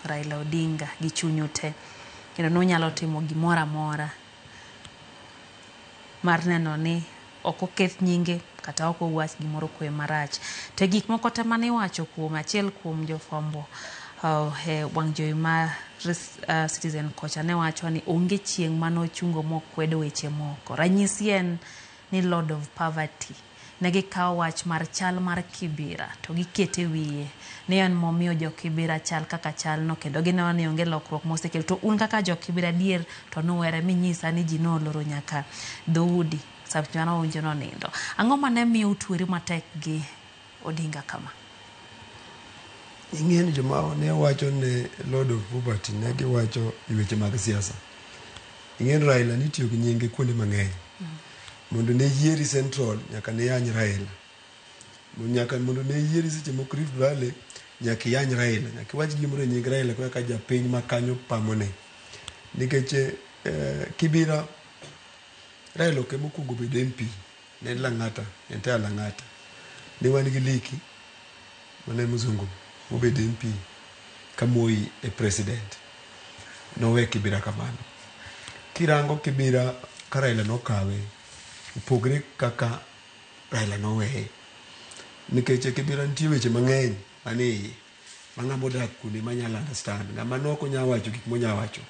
Raila Odinga gi chunyu te kendo nonyalo timo gimoro amora mar neno ni ok oketh nyinge kata ok owach gimoro kwe marach. Te gik moko te mane iwacho kuom achiel kuom jofwambo wang' jowi mar Citizen kocha ne wacho ni onge chieng' manochungo mokwedo weche moko. Ranyisi en ni Lord of Poverty ne gikawo wach mar chal mar Kibera to gikete wiye ni en momiyo jo Kibera chal kaka chal no kendo gineno ni onge lokruok mosekel. To un kaka jo Kibera dier to nuwere minyisa ni ji noloro nyaka dhoudi sabchana owinjo no nindo. Ang'o mane miyo utwere matek gi Odinga kama? Ing'eni joma ne wacho ne Lord of Poverty ne giwacho weche mag siasa. Ing'eni Raila nitiyo gi nyinge kuonde mang'eny. Mondo ne yieri Central nyaka ne yany Raila. Mondo ne yieri seche moko Rift Valley nyaka yany Raila. Nyaka wach gimoro nying Raila kaka japiny ma kanyo pamone. Nikech Kibera Raila ke mokuongo bedo MP ne Lang'ata, ente Lang'ata. Ne wan gi Liki mane mzungu obedo MP ka Moi e president. Nowe Kibera kamano. Kirango Kibera ka Raila nokawe upogre kaka Raila noweye. Nikech Kibera nitie weche mang'eny mane ma ng'ama odak kuonde manyalo understand. Ng'ama nok onya wacho gik monya wacho.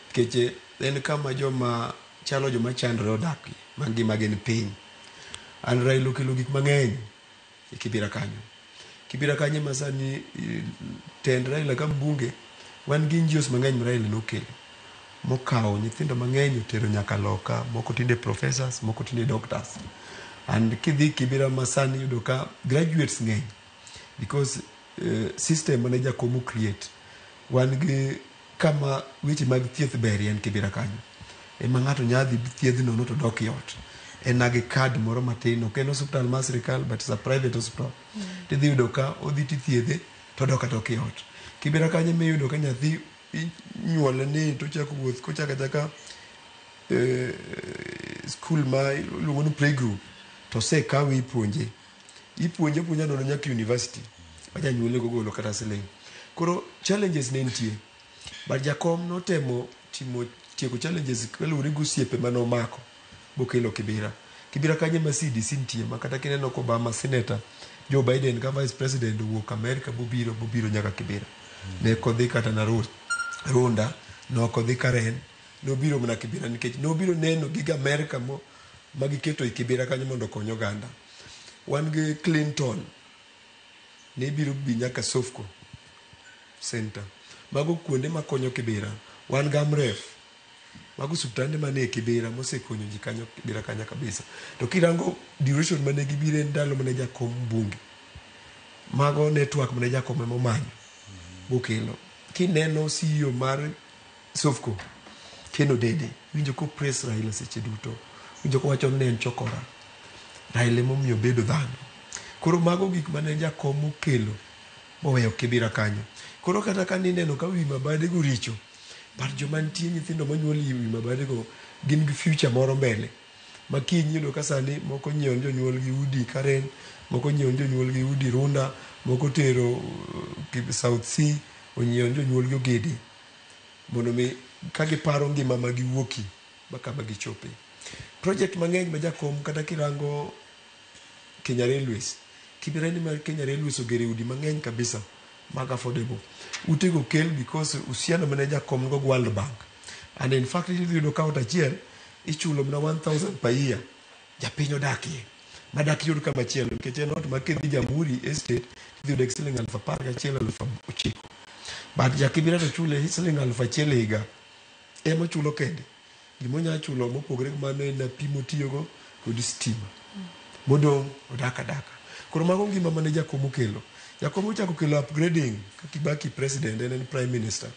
Nikech en kama joma chalo joma chandore odakie ma ngimagi ni piny. An Raila okelo gik mang'eny e Kibera kanyo. Kibera kanyo masani tend Raila ka mbunge wan gi NGOs mang'eny ma Raila nokelo. Mokawo nyithindo mang'eny otero nyaka loka, moko tinde professors, moko tinde doctors. And kidhi Kibera masani yudo ka graduates ng'eny because system mane Jakomo create. Wan gi kama weche mag thieth ber en Kibera kanyo. Ema ng'ato nyadhi thiedhno no to dok yot. En gi card moro matin, ok en hospital mar sirkal but it's a private hospital. Tidhi yudo ka odhi tithiedhe to dok yot. Kibera kanyo me yudo ka nyathi nyuole ni to chako wuoth ko chaka school ma luongo ni playgroup to se kawe ipuonje no nyaka university aja nyuole go golo kata siling. Koro challenges ne nitie but Jakom notemo tieko challenges kaluwore gi osiepe manomako bokelo Kibera kanyo ma CDC nitie ma kata kineno ko Obama senator Joe Biden ka vice president wuok America bobiro nyaka Kibera. Ne kodhi kata na Runda no kodhi Karen nobiro mana Kibera nikech nobiro neno gig America ma giketo e Kibera kanyo mondo konyo Uganda. Wan gi Clinton ne biro bi nyaka Sofco Center mago kuonde makonyo Kibera. Wan gi Amref mago subtande mane Kibera mosekonyo ji kanyo Kibera kanya kabisa. To kirango duration mane gibire ndalo mane Jakom bunge mago network mane Jakom emomanyo bokelo. Kineno CEO mar Sofco Keno Dede winjo ko press Raila seche duto, winjo ko wacho ne en chokora Raila momiyo bedo dhano. Koro mago gik mane Jakom okelo moweyo Kibera kanyo. Koro kata ka nineno ka wi mabade go richo but joma nitie nyithindo manyuol wi mabade go gin gi future moro mbele. Makinyi yudo ka sani moko nyiewo jonyuol gi udi Karen, moko nyiewo jonyuol gi udi Runda, moko tero South Sea, onyiewo jonyuol gi Ogede mondo mi ka giparo ngima ma giwuoki baka ma gichope. Project mang'eny ma Jakom kata kirango Kenya Railways, Kibera ni mar Kenya Railways ogere udi mang'eny kabisa mag affordable. Utego kel because usiano mane Jakom go World Bank. And in fact yudo ka achiel ichulo mna 1000 per year japiny odakie madak yudo kama chielo nikech en ot makidhi Jamhuri Estate yudo siling 11,900. But Kibera to chule siling 1,000 higa emo chulo kende. Gimonya chulo mopogre mano na pimo tiyogo kod stima modong odaka. Koro mago ngima mane Jakom okelo. Jakom ochako kelo upgrading ka Kibaki president and prime minister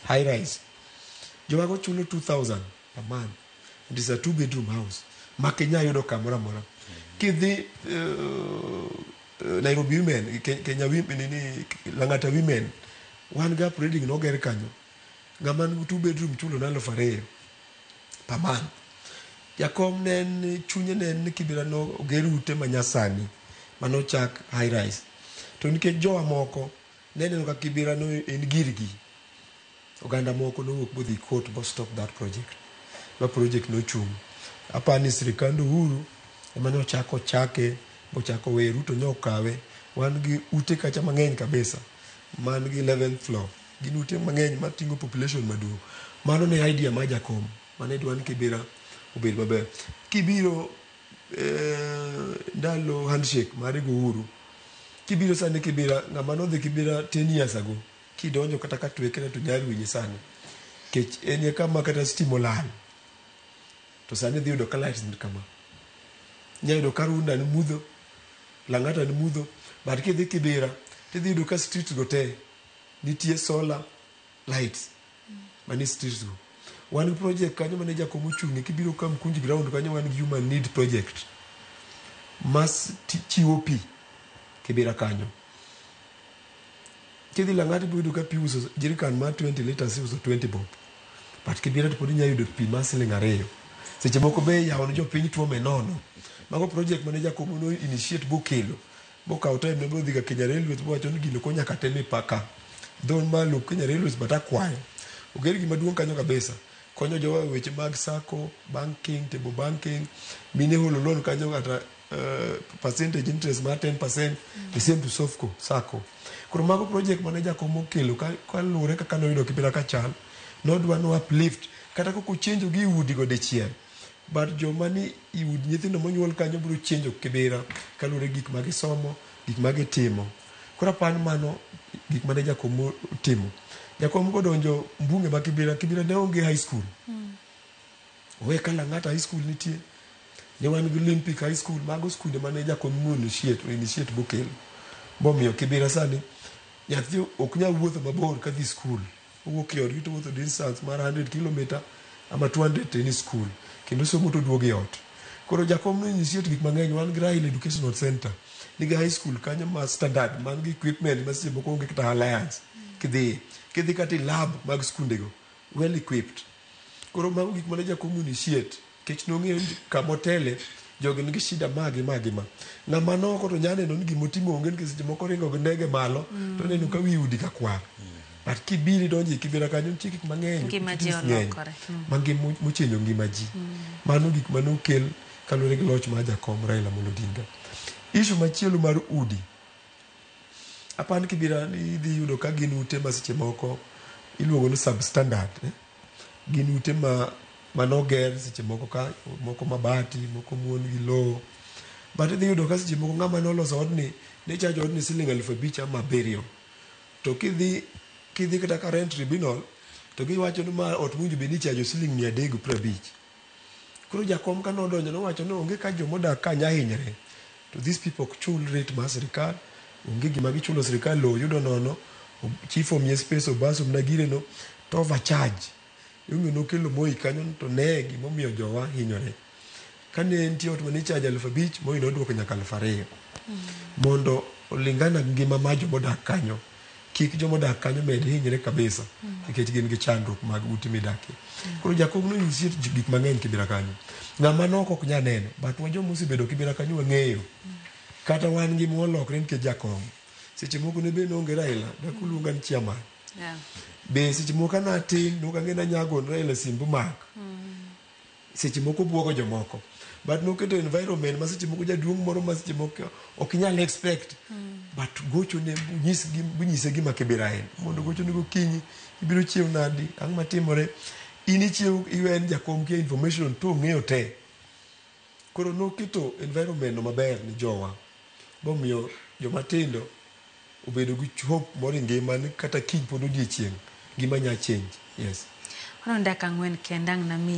high rise. Jowago chulo 2,000 per month. It is a 2-bedroom house. Makenya yudo kamora mora. Kidhi Nairobi women, Kenya women ni Lang'ata women, one gap reading no ger kanyo. Ngaman 2-bedroom chulo na 2,000 per month. Jakom nen chunye nen Kibera no geru ute manyasani mano chak high rise. To nikech jowa moko neno ka Kibera no en girgi oganda moko nowuok bodhi court bo stop that project ma project nochung. Apani sirikand Uhuru ema ne ochako chake bochako we Ruto nyokawe. Wan gi ute kacha mang'eny kabisa man gi 11th floor gin ute mang'eny matingo population maduong'. Mano ne idea ma Jakom mane dwan Kibera obed maber. Kibiro ndalo handshake mar go Uhuru, kibiro sani Kibera ng'ama nodhi Kibera 10 years ago kidonjo kata ka twekene to nyari winyi sani kech en kama kata stimo lal to sani dhi yudo ka lights ni kama nyayudo ka Runda ni mudho, Lang'ata ni mudho, but kidhi Kibera tidhi yudo ka streets go te nitie solar lights mani streets go. Wan project kanyo mane Jakom ochung'ne kibiro ka Mkunji ground kanyo wan gi human need project mas chiwo pi Kibera kanyo. Kidhi Lang'ata biro yudo ka pi uso jerican ma 20 liters uso 20 bob, but Kibera to pod inya yudo pi ma siling 2. Seche moko be yawo ne jopiny tuo menono. Mago project mane Jakom no initiate bokelo bokawo time ne bodhi ka Kenya Railways bowacho ni gino konya ka teme paka dhon malo Kenya Railways but akwayo oger gima duong' kanyo kabisa konyo jowa weche mag sako banking, table banking, mine holo loan kanyo kata percentage interest ma 10%, the same to Sofco sako. Koro mago project mane Jakom okelo ka lure kaka noyudo Kibera ka chal nodwa no uplift kata koko chenjo gi udi go dichiel, but joma ni iudi nyithindo monyuol kanyo biro chenjo Kibera kalure gik ma gisomo, gik ma gitimo. Koro pan mano gik mane Jakom timo. Jakom kodonjo mbunge ma Kibera ne onge high school. Owe ka Lang'ata high school nitie, ne wan gi Olympic high school, mago skunde mane Jakom initiate bokel. Bomiyo Kibera sani nyathi ok nyal wuotho mabor ka dhi school. Owuok e ot to wuotho distance mar 100 km ama 200 to ni school kendo somo to duogo e ot. Koro Jakom no initiate gik mang'eny. Wan gi Rail Educational Center nigi high school kanyo ma standard man gi equipment ma seche moko onge kata alliance. Kidhi kata lab mag skunde go well equipped. Koro mago gik mane Jakom initiate kech nong'eyo kamotele jogi nigi shida magi ma. Ng'ama noko to nyane no ni gimotimo onge nikech seche moko ringo gi ndege malo to neno ka wi udi ka kwar. But kibiri donji Kibera kanyo nitie gik mang'eny mang'eny mochenjo ngima ji. Mano gik mane okel kalure gi loch mar Jakom Raila Amolo Odinga. Issue machielo mar udi, apan Kibera idhi yudo ka gin ute ma seche moko iluongo ni substandard. Gin ute manoger seche moko ka moko mabati, moko muon gi lowo, but idhi yudo ka seche moko ng'ama noloso odni ne chajo odni siling 5,000 ama 7,000. To kidhi kata ka rent tribunal to giwacho ni ma ot mwinjo be ni chajo siling 350. Koro Jakom ka nodonjo nowacho ni onge ka jomodak ka nya hinyre to these people ok chul rate mar sirikal, onge gima gichulo sirikal, lowo yudo nono, chief omie space obaso mna gire no to overcharge. Yonge nokelo Moi kanyo to ne gimomiyo jowa hinyore. Kane nitie ot mane chajo 5,000, Moi nodwoko nyaka 2,000 mondo olingana gi ngima ma jomodak kanyo. Kik jomodak kanyo med hinyre kabisa nikech gin gi chandruok mag ute midakie. Koro Jakom no initiate gik mang'eny Kibera kanyo. Ng'ama noko ok nya nene, but wa jomo osebedo Kibera kanyo wang'eyo. Kata wan gi molokre nikech Jakom. Seche moko ne be nonge Raila, dakuluonga ni chairman. Be seche moko na tin nokang'ena nyago Raila simbu mak. Seche moko buogo jomoko. But noketo environment ma seche moko jaduong' moro ma seche moko ok nyal expect. But gocho ne bunyise gima Kibera en. Mondo gocho ne gokinyi ibiro chiew nadi, ang' matimore. Ini chiew iwen Jakom kia information to ng'eyo te. Koro noketo environment no maber ni jowa. Bomiyo jomatindo obedo gi hope moro ngima ni kata kiny pod odiechieng' gima nya change. Yes. Ono ndaka ng'wen kendang' na mi